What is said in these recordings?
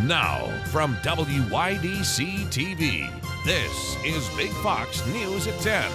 Now, from WYDC TV, this is Big Fox News at 10.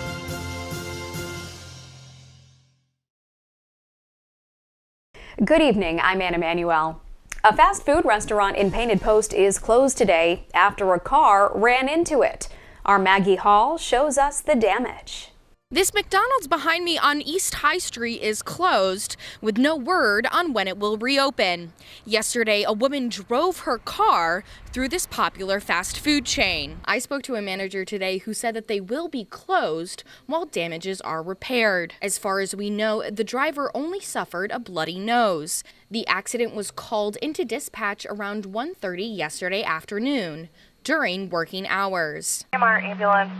Good evening, I'm Anna Manuel. A fast food restaurant in Painted Post is closed today after a car ran into it. Our Maggie Hall shows us the damage. This McDonald's behind me on East High Street is closed, with no word on when it will reopen. Yesterday, a woman drove her car through this popular fast food chain. I spoke to a manager today who said that they will be closed while damages are repaired. As far as we know, the driver only suffered a bloody nose. The accident was called into dispatch around 1:30 yesterday afternoon, during working hours. Our ambulance,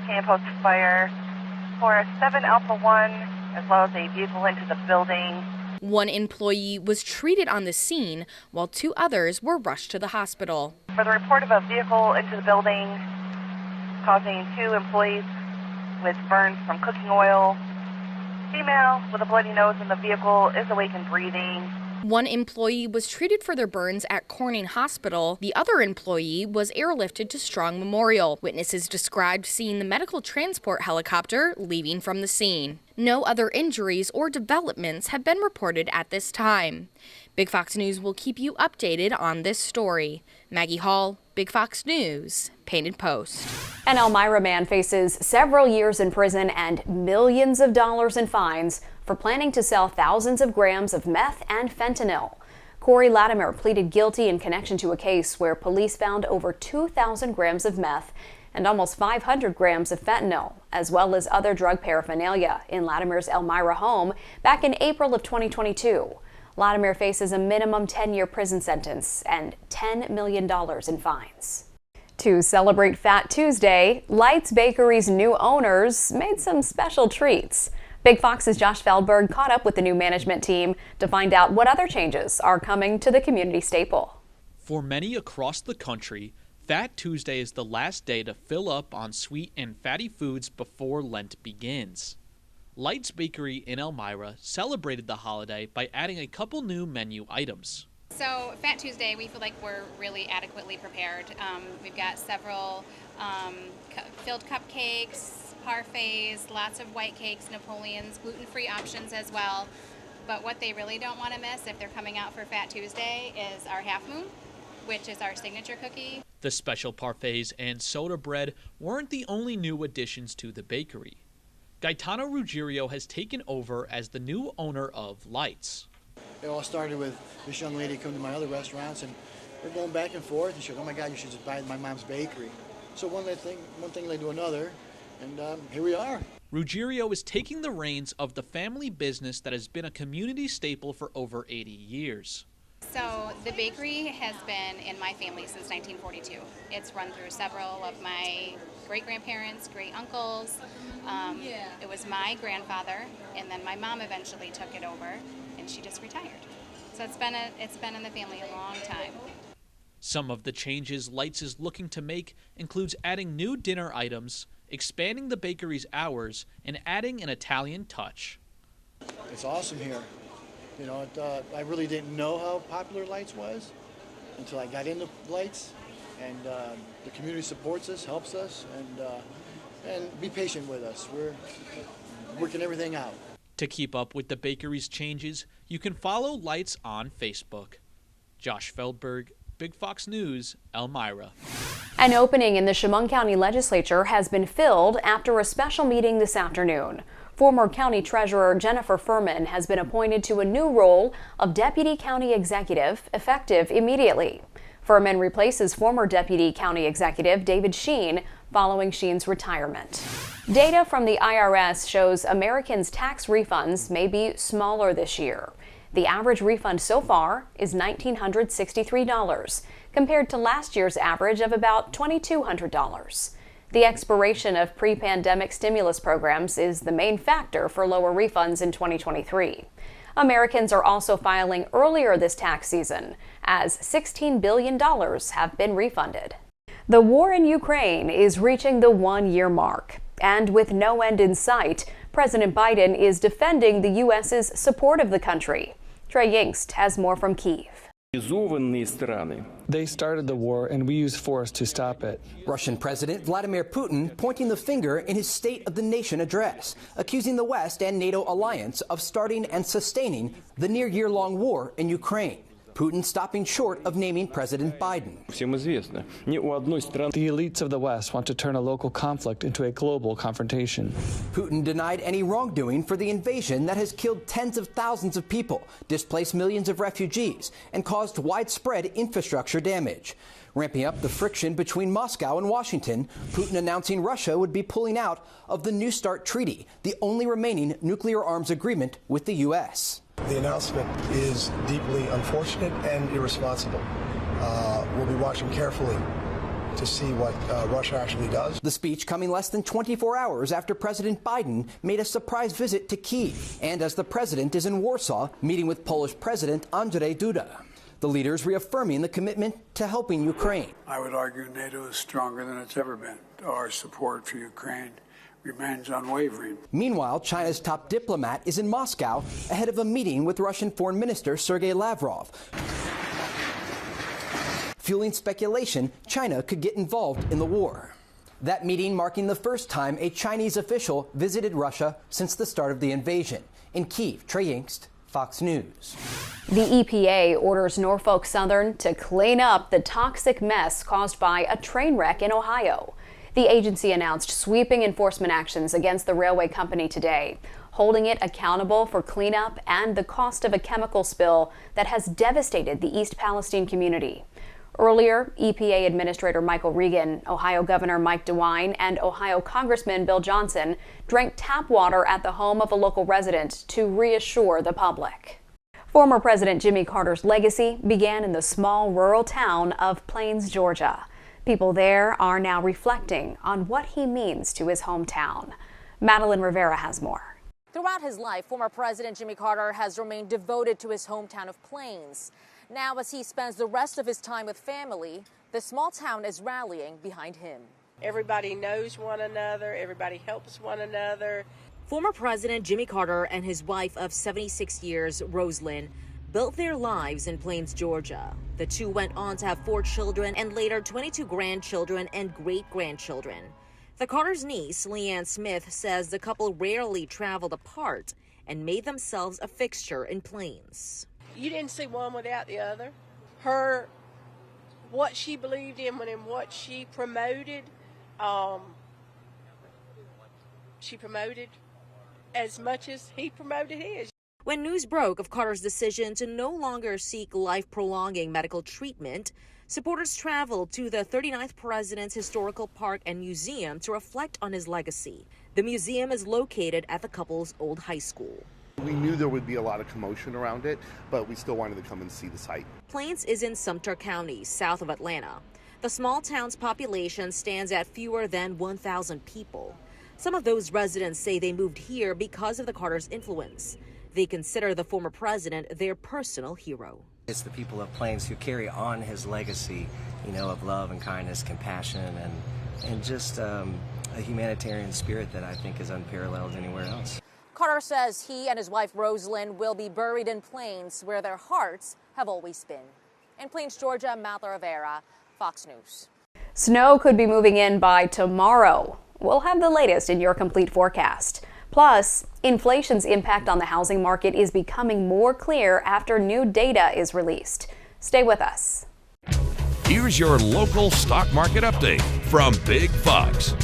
Painted Post Fire, for 7 Alpha 1, as well as a vehicle into the building. One employee was treated on the scene, while 2 others were rushed to the hospital. For the report of a vehicle into the building causing 2 employees with burns from cooking oil. Female with a bloody nose in the vehicle is awake and breathing. One employee was treated for their burns at Corning Hospital. The other employee was airlifted to Strong Memorial. Witnesses described seeing the medical transport helicopter leaving from the scene. No other injuries or developments have been reported at this time. Big Fox News will keep you updated on this story. Maggie Hall, Big Fox News, Painted Post. An Elmira man faces several years in prison and millions of dollars in fines for planning to sell thousands of grams of meth and fentanyl. Corey Latimer pleaded guilty in connection to a case where police found over 2,000 grams of meth and almost 500 grams of fentanyl, as well as other drug paraphernalia in Latimer's Elmira home back in April of 2022. Latimer faces a minimum 10-year prison sentence and $10 million in fines. To celebrate Fat Tuesday, Lights Bakery's new owners made some special treats. Big Fox's Josh Feldberg caught up with the new management team to find out what other changes are coming to the community staple. For many across the country, Fat Tuesday is the last day to fill up on sweet and fatty foods before Lent begins. Lights Bakery in Elmira celebrated the holiday by adding a couple new menu items. So Fat Tuesday, we feel like we're really adequately prepared. We've got several filled cupcakes, parfaits, lots of white cakes, Napoleons, gluten-free options as well. But what they really don't want to miss if they're coming out for Fat Tuesday is our Half Moon, which is our signature cookie. The special parfaits and soda bread weren't the only new additions to the bakery. Gaetano Ruggiero has taken over as the new owner of Lights. It all started with this young lady coming to my other restaurants, and we're going back and forth, and she goes, "Oh my God, you should just buy my mom's bakery." So one thing led to another, and here we are. Ruggiero is taking the reins of the family business that has been a community staple for over 80 years. So the bakery has been in my family since 1942. It's run through several of my great-grandparents, great-uncles. It was my grandfather, and then my mom eventually took it over, and she just retired. So it's been in the family a long time. Some of the changes Lights is looking to make includes adding new dinner items, expanding the bakery's hours, and adding an Italian touch. It's awesome here. You know, I really didn't know how popular Lights was until I got into Lights, and the community supports us, helps us, and be patient with us. We're working everything out. To keep up with the bakery's changes, you can follow Lights on Facebook. Josh Feldberg, Big Fox News, Elmira. An opening in the Chemung County Legislature has been filled after a special meeting this afternoon. Former County Treasurer Jennifer Furman has been appointed to a new role of Deputy County Executive, effective immediately. Furman replaces former Deputy County Executive David Sheen following Sheen's retirement. Data from the IRS shows Americans' tax refunds may be smaller this year. The average refund so far is $1,963, compared to last year's average of about $2,200. The expiration of pre-pandemic stimulus programs is the main factor for lower refunds in 2023. Americans are also filing earlier this tax season, as $16 billion have been refunded. The war in Ukraine is reaching the one-year mark, and with no end in sight, President Biden is defending the U.S.'s support of the country. Trey Yingst has more from Kyiv. They started the war, and we use force to stop it. Russian President Vladimir Putin pointing the finger in his State of the Nation address, accusing the West and NATO alliance of starting and sustaining the near-year-long war in Ukraine. Putin stopping short of naming President Biden. The elites of the West want to turn a local conflict into a global confrontation. Putin denied any wrongdoing for the invasion that has killed tens of thousands of people, displaced millions of refugees, and caused widespread infrastructure damage. Ramping up the friction between Moscow and Washington, Putin announcing Russia would be pulling out of the New START treaty, the only remaining nuclear arms agreement with the U.S. The announcement is deeply unfortunate and irresponsible. We'll be watching carefully to see what Russia actually does. The speech coming less than 24 hours after President Biden made a surprise visit to Kyiv, and as the president is in Warsaw meeting with Polish President Andrzej Duda. The leaders reaffirming the commitment to helping Ukraine. I would argue NATO is stronger than it's ever been. Our support for Ukraine remains unwavering. Meanwhile, China's top diplomat is in Moscow ahead of a meeting with Russian Foreign Minister Sergei Lavrov, fueling speculation China could get involved in the war. That meeting marking the first time a Chinese official visited Russia since the start of the invasion. In Kyiv, Trey Yingst, Fox News. The EPA orders Norfolk Southern to clean up the toxic mess caused by a train wreck in Ohio. The agency announced sweeping enforcement actions against the railway company today, holding it accountable for cleanup and the cost of a chemical spill that has devastated the East Palestine community. Earlier, EPA Administrator Michael Regan, Ohio Governor Mike DeWine, and Ohio Congressman Bill Johnson drank tap water at the home of a local resident to reassure the public. Former President Jimmy Carter's legacy began in the small rural town of Plains, Georgia. People there are now reflecting on what he means to his hometown. Madeline Rivera has more. Throughout his life, former President Jimmy Carter has remained devoted to his hometown of Plains. Now, as he spends the rest of his time with family, the small town is rallying behind him. Everybody knows one another. Everybody helps one another. Former President Jimmy Carter and his wife of 76 years, Rosalind, built their lives in Plains, Georgia. The two went on to have 4 children and later 22 grandchildren and great-grandchildren. The Carter's niece, Leanne Smith, says the couple rarely traveled apart and made themselves a fixture in Plains. You didn't see one without the other. What she believed in and what she promoted as much as he promoted his. When news broke of Carter's decision to no longer seek life-prolonging medical treatment, supporters traveled to the 39th President's Historical Park and Museum to reflect on his legacy. The museum is located at the couple's old high school. We knew there would be a lot of commotion around it, but we still wanted to come and see the site. Plains is in Sumter County, south of Atlanta. The small town's population stands at fewer than 1,000 people. Some of those residents say they moved here because of the Carter's influence. They consider the former president their personal hero. It's the people of Plains who carry on his legacy, of love and kindness, compassion, and just a humanitarian spirit that I think is unparalleled anywhere else. Carter says he and his wife Rosalind will be buried in Plains, where their hearts have always been. In Plains, Georgia, Matha Rivera, Fox News. Snow could be moving in by tomorrow. We'll have the latest in your complete forecast. Plus, inflation's impact on the housing market is becoming more clear after new data is released. Stay with us. Here's your local stock market update from Big Fox.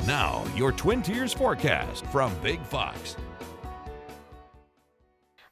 Now, your Twin Tiers forecast from Big Fox.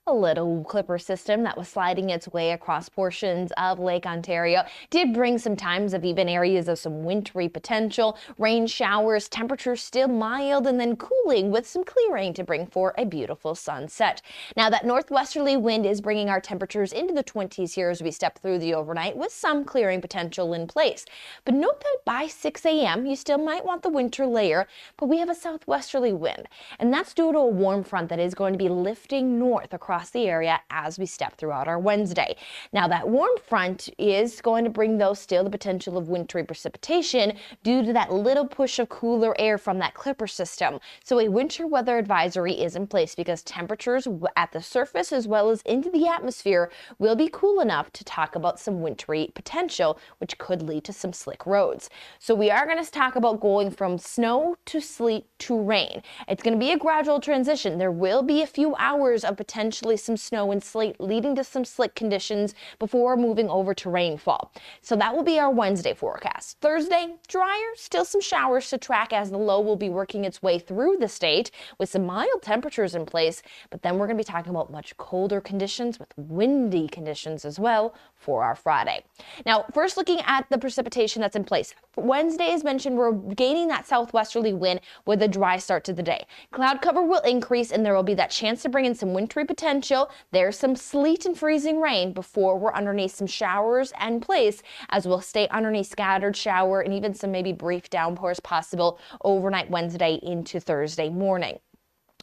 A little clipper system that was sliding its way across portions of Lake Ontario did bring some times of even areas of some wintry potential. Rain showers, temperatures still mild and then cooling with some clearing to bring for a beautiful sunset. Now that northwesterly wind is bringing our temperatures into the 20s here as we step through the overnight with some clearing potential in place. But note that by 6 a.m. you still might want the winter layer, but we have a southwesterly wind, and that's due to a warm front that is going to be lifting north across the area as we step throughout our Wednesday. Now that warm front is going to bring though still the potential of wintry precipitation due to that little push of cooler air from that clipper system. So a winter weather advisory is in place because temperatures at the surface as well as into the atmosphere will be cool enough to talk about some wintry potential, which could lead to some slick roads. So we are going to talk about going from snow to sleet to rain. It's going to be a gradual transition. There will be a few hours of potentially some snow and sleet leading to some slick conditions before moving over to rainfall. So that will be our Wednesday forecast. Thursday, drier, still some showers to track as the low will be working its way through the state with some mild temperatures in place, but then we're going to be talking about much colder conditions with windy conditions as well for our Friday. Now, first looking at the precipitation that's in place. Wednesday, as mentioned, we're gaining that southwesterly wind with a dry start to the day. Cloud cover will increase and there will be that chance to bring in some wintry potential. There's some sleet and freezing rain before we're underneath some showers in place, as we'll stay underneath scattered shower and even some maybe brief downpours possible overnight Wednesday into Thursday morning.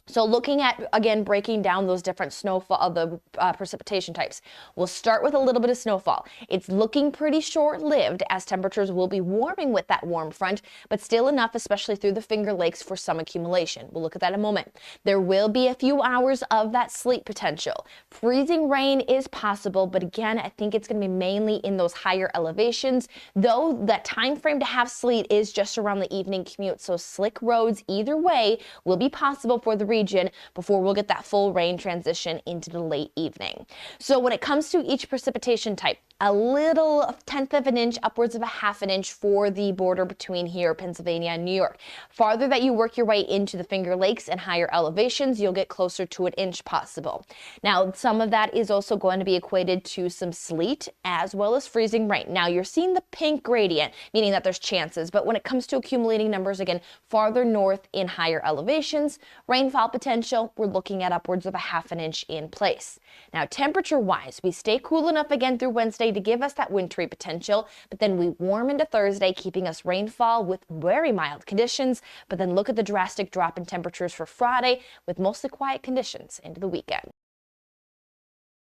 So looking at, again, breaking down those different snowfall, the precipitation types. We'll start with a little bit of snowfall. It's looking pretty short-lived as temperatures will be warming with that warm front, but still enough, especially through the Finger Lakes, for some accumulation. We'll look at that in a moment. There will be a few hours of that sleet potential. Freezing rain is possible, but again, I think it's going to be mainly in those higher elevations, though that time frame to have sleet is just around the evening commute. So slick roads either way will be possible for the region before we'll get that full rain transition into the late evening. So when it comes to each precipitation type, a little 1/10 of an inch, upwards of a 1/2 inch for the border between here, Pennsylvania and New York. Farther that you work your way into the Finger Lakes and higher elevations, you'll get closer to 1 inch possible. Now, some of that is also going to be equated to some sleet as well as freezing rain. Now, you're seeing the pink gradient, meaning that there's chances, but when it comes to accumulating numbers, again, farther north in higher elevations, rainfall potential, we're looking at upwards of a 1/2 inch in place. Now, temperature-wise, we stay cool enough again through Wednesday to give us that wintry potential, but then we warm into Thursday, keeping us rainfall with very mild conditions, but then look at the drastic drop in temperatures for Friday with mostly quiet conditions into the weekend.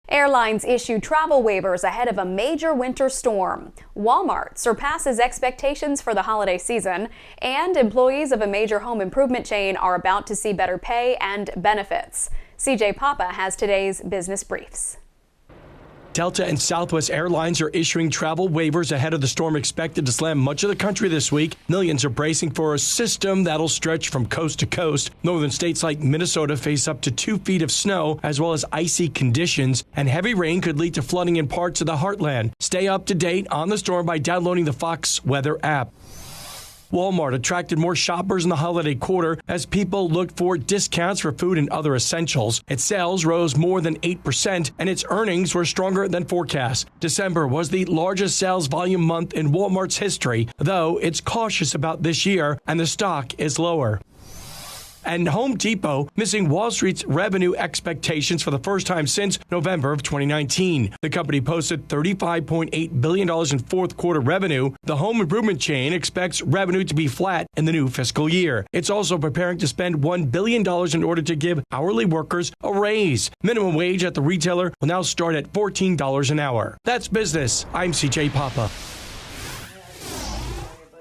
Airlines issue travel waivers ahead of a major winter storm. Walmart surpasses expectations for the holiday season, and employees of a major home improvement chain are about to see better pay and benefits. CJ Papa has today's business briefs. Delta and Southwest Airlines are issuing travel waivers ahead of the storm expected to slam much of the country this week. Millions are bracing for a system that'll stretch from coast to coast. Northern states like Minnesota face up to 2 feet of snow, as well as icy conditions, and heavy rain could lead to flooding in parts of the heartland. Stay up to date on the storm by downloading the Fox Weather app. Walmart attracted more shoppers in the holiday quarter as people looked for discounts for food and other essentials. Its sales rose more than 8%, and its earnings were stronger than forecast. December was the largest sales volume month in Walmart's history, though it's cautious about this year, and the stock is lower. And Home Depot missing Wall Street's revenue expectations for the first time since November of 2019. The company posted $35.8 billion in fourth quarter revenue. The home improvement chain expects revenue to be flat in the new fiscal year. It's also preparing to spend $1 billion in order to give hourly workers a raise. Minimum wage at the retailer will now start at $14 an hour. That's business. I'm CJ Papa.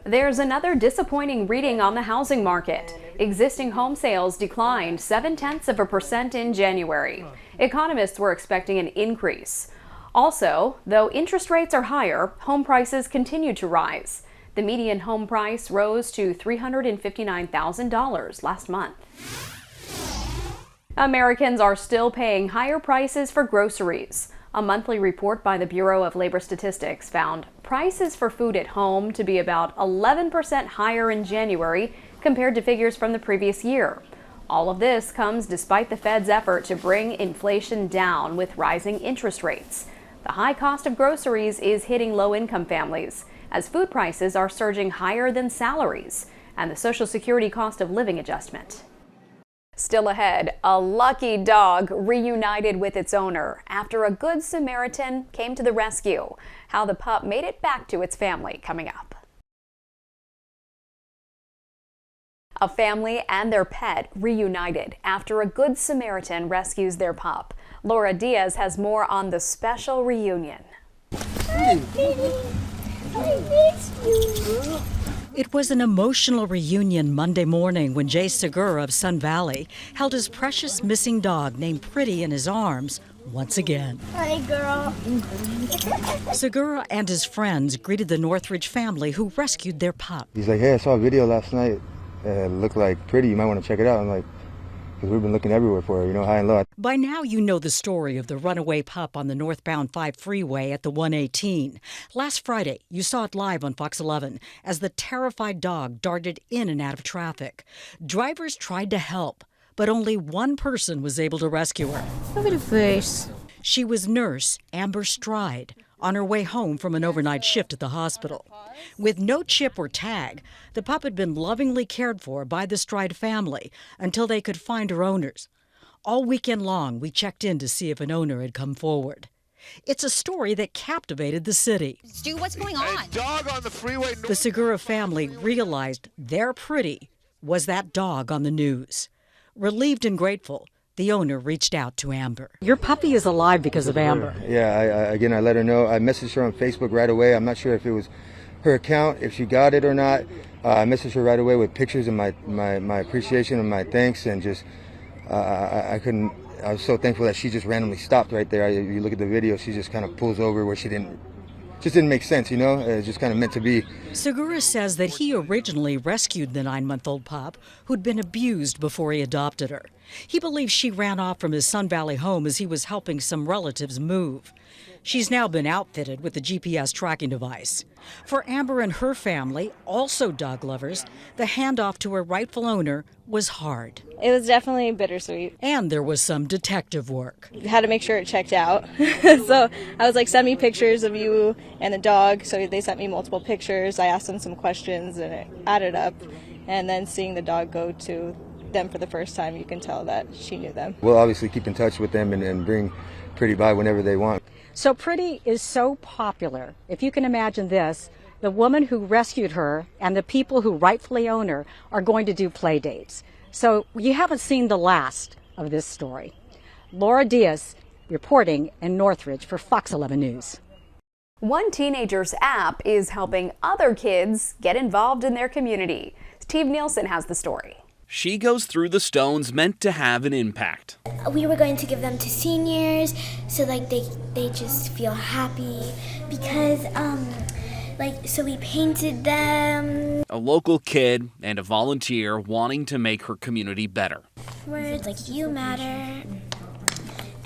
There's another disappointing reading on the housing market. Existing home sales declined 0.7% in January. Economists were expecting an increase. Also, though interest rates are higher, home prices continue to rise. The median home price rose to $359,000 last month. Americans are still paying higher prices for groceries. A monthly report by the Bureau of Labor Statistics found prices for food at home to be about 11% higher in January compared to figures from the previous year. All of this comes despite the Fed's effort to bring inflation down with rising interest rates. The high cost of groceries is hitting low-income families as food prices are surging higher than salaries and the Social Security cost of living adjustment. Still ahead, a lucky dog reunited with its owner after a Good Samaritan came to the rescue. How the pup made it back to its family coming up. A family and their pet reunited after a Good Samaritan rescues their pup. Laura Diaz has more on the special reunion. It was an emotional reunion Monday morning when Jay Segura of Sun Valley held his precious missing dog named Pretty in his arms once again. Hi, girl. Segura and his friends greeted the Northridge family who rescued their pup. He's like, hey, I saw a video last night. It looked like Pretty. You might want to check it out. I'm like, because we've been looking everywhere for her, high and low. By now, you know the story of the runaway pup on the northbound 5 freeway at the 118. Last Friday, you saw it live on Fox 11 as the terrified dog darted in and out of traffic. Drivers tried to help, but only one person was able to rescue her. Look at her face. She was nurse Amber Stride on her way home from an overnight shift at the hospital. With no chip or tag, the pup had been lovingly cared for by the Stride family until they could find her owners. All weekend long, we checked in to see if an owner had come forward. It's a story that captivated the city. Stu, what's going on? A dog on the freeway. The Segura family realized their Pretty was that dog on the news. Relieved and grateful, the owner reached out to Amber. Your puppy is alive because of Amber. Yeah, I let her know. I messaged her on Facebook right away. I'm not sure if it was her account, if she got it or not. I messaged her right away with pictures of my appreciation and my thanks, and just I was so thankful that she just randomly stopped right there. You look at the video, she just kind of pulls over where she didn't make sense, It's just kind of meant to be. Segura says that he originally rescued the 9-month-old pup who'd been abused before he adopted her. He believes she ran off from his Sun Valley home as he was helping some relatives move. She's now been outfitted with a GPS tracking device. For Amber and her family, also dog lovers, the handoff to her rightful owner was hard. It was definitely bittersweet. And there was some detective work. Had to make sure it checked out. So I was like, send me pictures of you and the dog. So they sent me multiple pictures. I asked them some questions and it added up. And then seeing the dog go to them for the first time, you can tell that she knew them. We'll obviously keep in touch with them and bring Pretty by whenever they want. So Pretty is so popular. If you can imagine this, the woman who rescued her and the people who rightfully own her are going to do play dates. So you haven't seen the last of this story. Laura Diaz reporting in Northridge for Fox 11 News. One teenager's app is helping other kids get involved in their community. Steve Nielsen has the story. She goes through the stones meant to have an impact. We were going to give them to seniors so they just feel happy because so we painted them. A local kid and a volunteer wanting to make her community better. Words like you matter.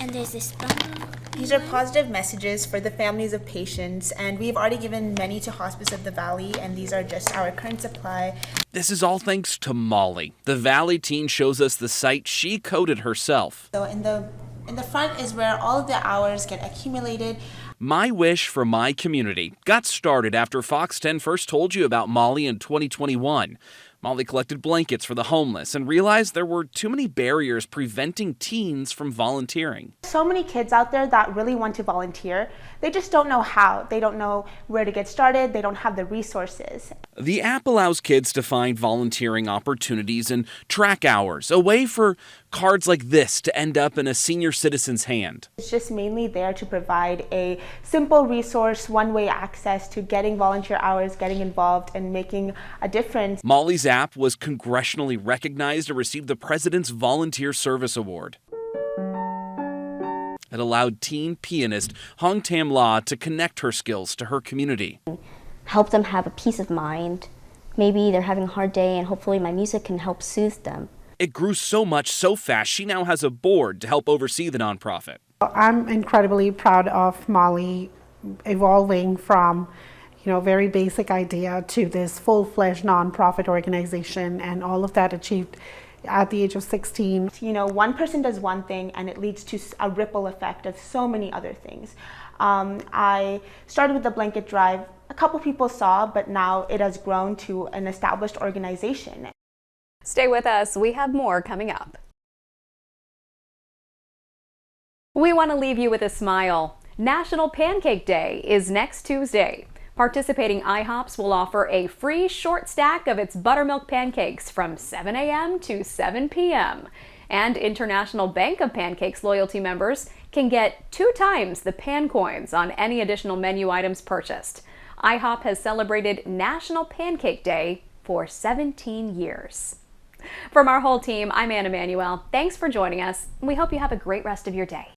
And there's this bundle. These are positive messages for the families of patients, and we've already given many to Hospice of the Valley, and these are just our current supply. This is all thanks to Molly. The Valley teen shows us the site she coded herself. So in the front is where all of the hours get accumulated. My Wish for My Community got started after Fox 10 first told you about Molly in 2021. Molly collected blankets for the homeless and realized there were too many barriers preventing teens from volunteering. So many kids out there that really want to volunteer, they just don't know how. They don't know where to get started. They don't have the resources. The app allows kids to find volunteering opportunities and track hours, a way for cards like this to end up in a senior citizen's hand. It's just mainly there to provide a simple resource, one-way access to getting volunteer hours, getting involved, and making a difference. Molly's app was congressionally recognized and received the President's Volunteer Service Award. It allowed teen pianist Hong Tam La to connect her skills to her community. Help them have a peace of mind. Maybe they're having a hard day and hopefully my music can help soothe them. It grew so much so fast, she now has a board to help oversee the nonprofit. I'm incredibly proud of Molly evolving from very basic idea to this full-fledged nonprofit organization, and all of that achieved at the age of 16. You know, one person does one thing and it leads to a ripple effect of so many other things. I started with the blanket drive. A couple people saw, but now it has grown to an established organization. Stay with us. We have more coming up. We want to leave you with a smile. National Pancake Day is next Tuesday. Participating IHOPs will offer a free short stack of its buttermilk pancakes from 7 a.m. to 7 p.m. And International Bank of Pancakes loyalty members can get 2 times the pan coins on any additional menu items purchased. IHOP has celebrated National Pancake Day for 17 years. From our whole team, I'm Anna Manuel. Thanks for joining us. We hope you have a great rest of your day.